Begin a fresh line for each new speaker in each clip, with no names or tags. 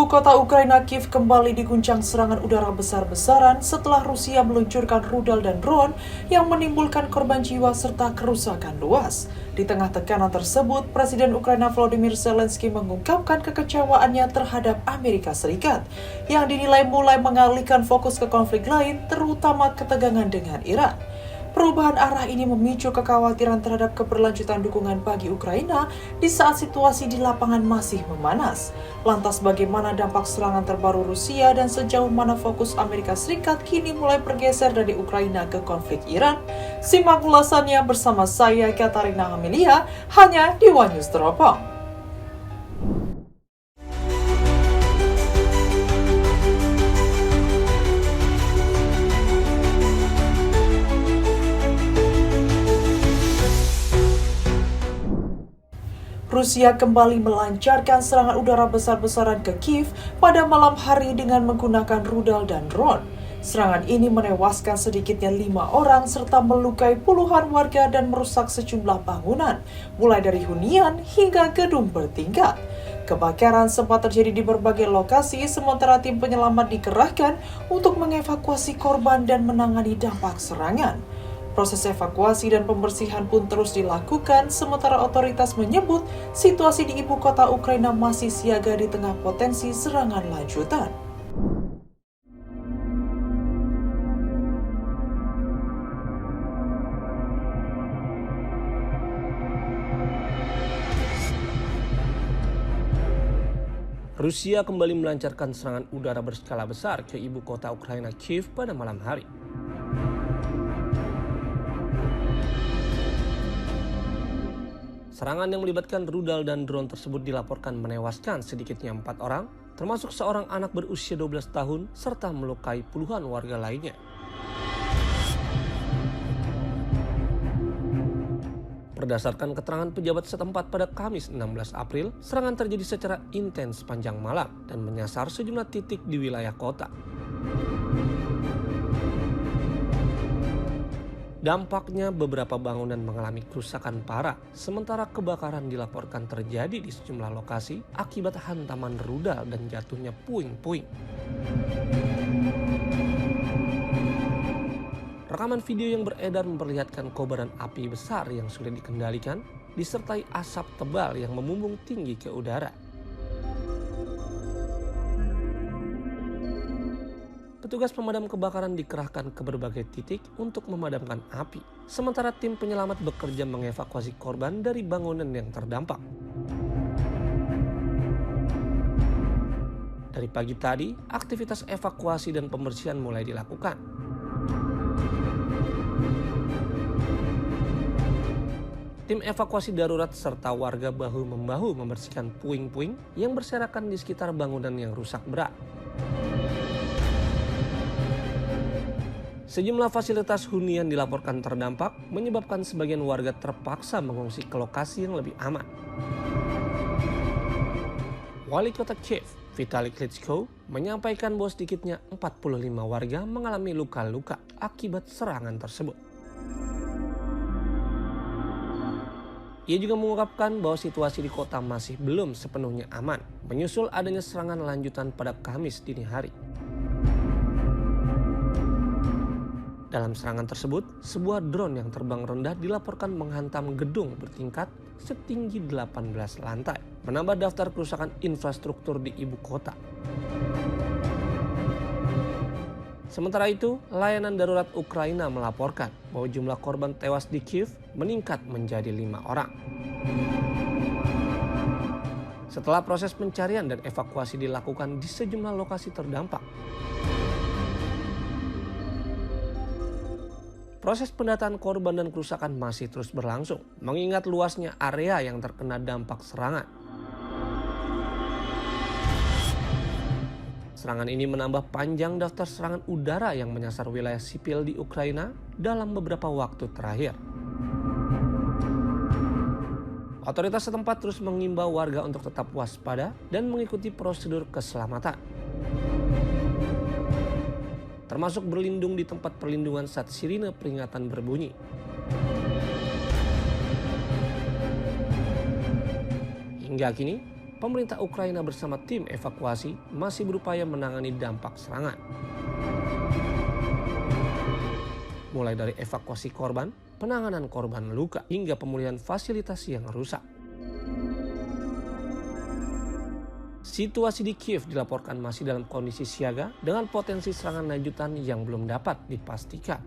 Ibu kota Ukraina Kiev kembali diguncang serangan udara besar-besaran setelah Rusia meluncurkan rudal dan drone yang menimbulkan korban jiwa serta kerusakan luas. Di tengah tekanan tersebut, Presiden Ukraina Volodymyr Zelensky mengungkapkan kekecewaannya terhadap Amerika Serikat yang dinilai mulai mengalihkan fokus ke konflik lain, terutama ketegangan dengan Iran. Perubahan arah ini memicu kekhawatiran terhadap keberlanjutan dukungan bagi Ukraina di saat situasi di lapangan masih memanas. Lantas bagaimana dampak serangan terbaru Rusia dan sejauh mana fokus Amerika Serikat kini mulai bergeser dari Ukraina ke konflik Iran? Simak ulasannya bersama saya Katarina Amelia hanya di One News Teropong. Rusia kembali melancarkan serangan udara besar-besaran ke Kiev pada malam hari dengan menggunakan rudal dan drone. Serangan ini menewaskan sedikitnya 5 orang serta melukai puluhan warga dan merusak sejumlah bangunan, mulai dari hunian hingga gedung bertingkat. Kebakaran sempat terjadi di berbagai lokasi, sementara tim penyelamat dikerahkan untuk mengevakuasi korban dan menangani dampak serangan. Proses evakuasi dan pembersihan pun terus dilakukan, sementara otoritas menyebut situasi di ibu kota Ukraina masih siaga di tengah potensi serangan lanjutan.
Rusia kembali melancarkan serangan udara berskala besar ke ibu kota Ukraina Kiev pada malam hari. Serangan yang melibatkan rudal dan drone tersebut dilaporkan menewaskan sedikitnya 4 orang, termasuk seorang anak berusia 12 tahun, serta melukai puluhan warga lainnya. Berdasarkan keterangan pejabat setempat pada Kamis 16 April, serangan terjadi secara intens sepanjang malam dan menyasar sejumlah titik di wilayah kota. Dampaknya beberapa bangunan mengalami kerusakan parah, sementara kebakaran dilaporkan terjadi di sejumlah lokasi akibat hantaman rudal dan jatuhnya puing-puing. Rekaman video yang beredar memperlihatkan kobaran api besar yang sulit dikendalikan, disertai asap tebal yang memumbung tinggi ke udara. Petugas pemadam kebakaran dikerahkan ke berbagai titik untuk memadamkan api, sementara tim penyelamat bekerja mengevakuasi korban dari bangunan yang terdampak. Dari pagi tadi, aktivitas evakuasi dan pembersihan mulai dilakukan. Tim evakuasi darurat serta warga bahu-membahu membersihkan puing-puing yang berserakan di sekitar bangunan yang rusak berat. Sejumlah fasilitas hunian dilaporkan terdampak, menyebabkan sebagian warga terpaksa mengungsi ke lokasi yang lebih aman. Wali kota Kiev, Vitali Klitschko, menyampaikan bahwa sedikitnya 45 warga mengalami luka-luka akibat serangan tersebut. Ia juga mengungkapkan bahwa situasi di kota masih belum sepenuhnya aman, menyusul adanya serangan lanjutan pada Kamis dini hari. Dalam serangan tersebut, sebuah drone yang terbang rendah dilaporkan menghantam gedung bertingkat setinggi 18 lantai, menambah daftar kerusakan infrastruktur di ibu kota. Sementara itu, layanan darurat Ukraina melaporkan bahwa jumlah korban tewas di Kiev meningkat menjadi 5 orang. Setelah proses pencarian dan evakuasi dilakukan di sejumlah lokasi terdampak, proses pendataan korban dan kerusakan masih terus berlangsung, mengingat luasnya area yang terkena dampak serangan. Serangan ini menambah panjang daftar serangan udara yang menyasar wilayah sipil di Ukraina dalam beberapa waktu terakhir. Otoritas setempat terus mengimbau warga untuk tetap waspada dan mengikuti prosedur keselamatan, termasuk berlindung di tempat perlindungan saat sirine peringatan berbunyi. Hingga kini, pemerintah Ukraina bersama tim evakuasi masih berupaya menangani dampak serangan. Mulai dari evakuasi korban, penanganan korban luka, hingga pemulihan fasilitas yang rusak. Situasi di Kiev dilaporkan masih dalam kondisi siaga dengan potensi serangan lanjutan yang belum dapat dipastikan.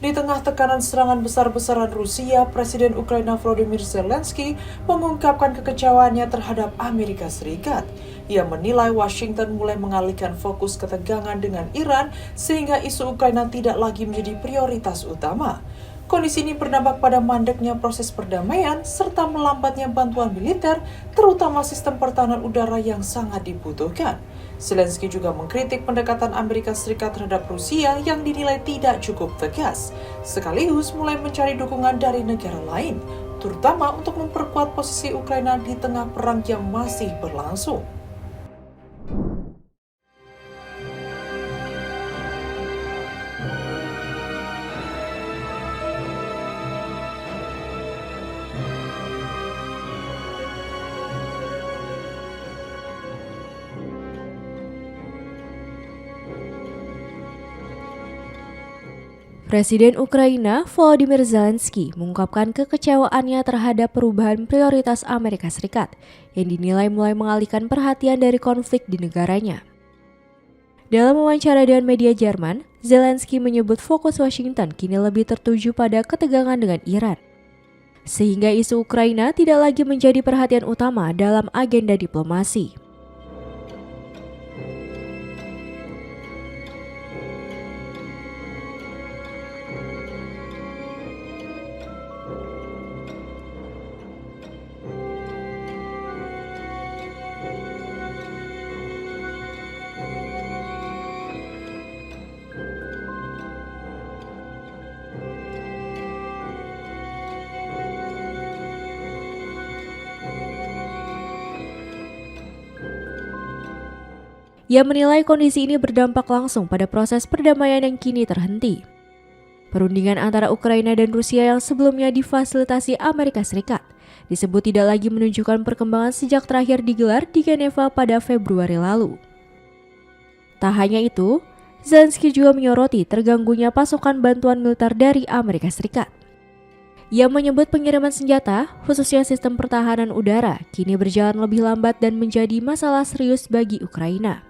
Di tengah tekanan serangan besar-besaran Rusia, Presiden Ukraina Volodymyr Zelensky mengungkapkan kekecewaannya terhadap Amerika Serikat. Ia menilai Washington mulai mengalihkan fokus ketegangan dengan Iran sehingga isu Ukraina tidak lagi menjadi prioritas utama. Kondisi ini berdampak pada mandeknya proses perdamaian serta melambatnya bantuan militer, terutama sistem pertahanan udara yang sangat dibutuhkan. Zelensky juga mengkritik pendekatan Amerika Serikat terhadap Rusia yang dinilai tidak cukup tegas, sekaligus mulai mencari dukungan dari negara lain, terutama untuk memperkuat posisi Ukraina di tengah perang yang masih berlangsung.
Presiden Ukraina Volodymyr Zelensky mengungkapkan kekecewaannya terhadap perubahan prioritas Amerika Serikat yang dinilai mulai mengalihkan perhatian dari konflik di negaranya. Dalam wawancara dengan media Jerman, Zelensky menyebut fokus Washington kini lebih tertuju pada ketegangan dengan Iran, sehingga isu Ukraina tidak lagi menjadi perhatian utama dalam agenda diplomasi. Ia menilai kondisi ini berdampak langsung pada proses perdamaian yang kini terhenti. Perundingan antara Ukraina dan Rusia yang sebelumnya difasilitasi Amerika Serikat disebut tidak lagi menunjukkan perkembangan sejak terakhir digelar di Geneva pada Februari lalu. Tak hanya itu, Zelensky juga menyoroti terganggunya pasokan bantuan militer dari Amerika Serikat. Ia menyebut pengiriman senjata, khususnya sistem pertahanan udara, kini berjalan lebih lambat dan menjadi masalah serius bagi Ukraina.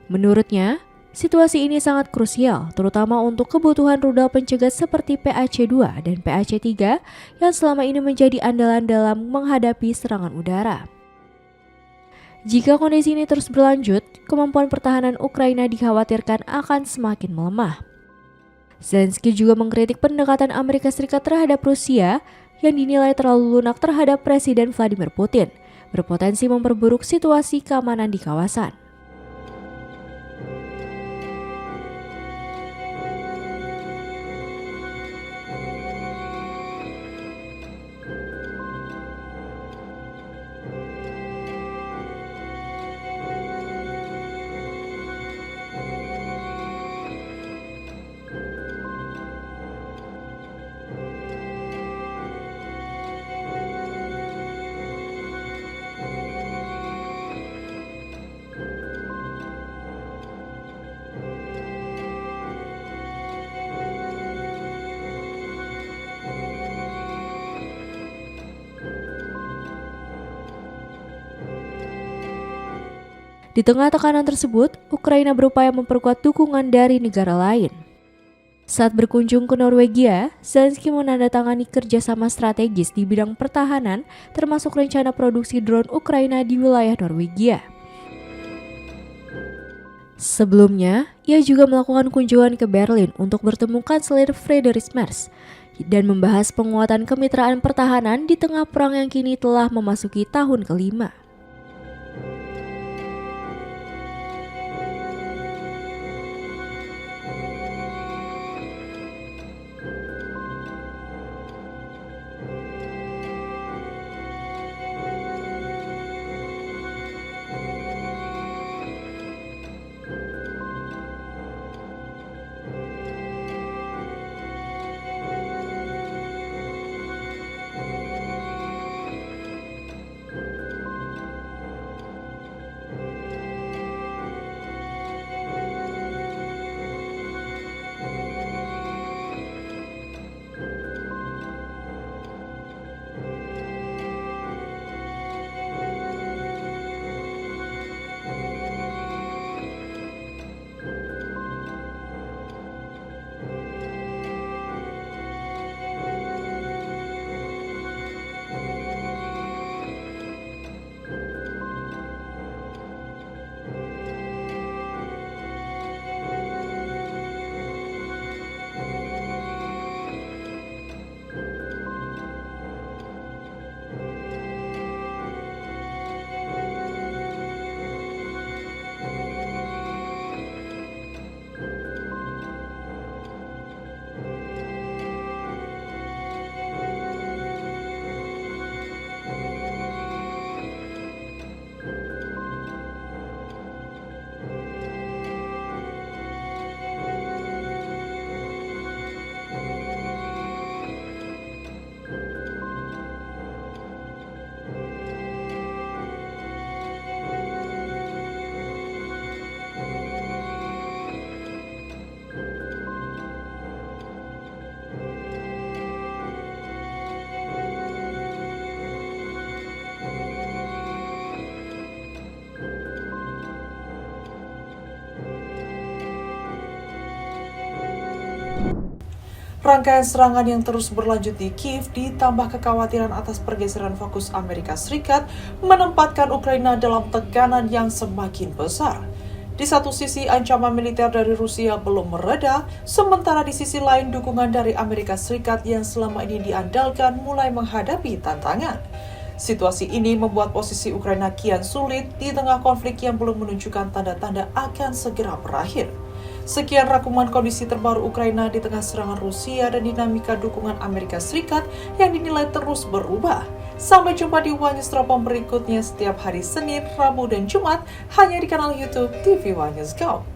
Menurutnya, situasi ini sangat krusial, terutama untuk kebutuhan rudal pencegat seperti PAC-2 dan PAC-3 yang selama ini menjadi andalan dalam menghadapi serangan udara. Jika kondisi ini terus berlanjut, kemampuan pertahanan Ukraina dikhawatirkan akan semakin melemah. Zelensky juga mengkritik pendekatan Amerika Serikat terhadap Rusia yang dinilai terlalu lunak terhadap Presiden Vladimir Putin, berpotensi memperburuk situasi keamanan di kawasan. Di tengah tekanan tersebut, Ukraina berupaya memperkuat dukungan dari negara lain. Saat berkunjung ke Norwegia, Zelensky menandatangani kerjasama strategis di bidang pertahanan, termasuk rencana produksi drone Ukraina di wilayah Norwegia. Sebelumnya, ia juga melakukan kunjungan ke Berlin untuk bertemu Kanselir Friedrich Merz dan membahas penguatan kemitraan pertahanan di tengah perang yang kini telah memasuki tahun kelima.
Rangkaian serangan yang terus berlanjut di Kiev ditambah kekhawatiran atas pergeseran fokus Amerika Serikat menempatkan Ukraina dalam tekanan yang semakin besar. Di satu sisi ancaman militer dari Rusia belum mereda, sementara di sisi lain dukungan dari Amerika Serikat yang selama ini diandalkan mulai menghadapi tantangan. Situasi ini membuat posisi Ukraina kian sulit di tengah konflik yang belum menunjukkan tanda-tanda akan segera berakhir. Sekian rangkuman kondisi terbaru Ukraina di tengah serangan Rusia dan dinamika dukungan Amerika Serikat yang dinilai terus berubah. Sampai jumpa di One News Teropong berikutnya setiap hari Senin, Rabu, dan Jumat hanya di kanal YouTube TV One News Go.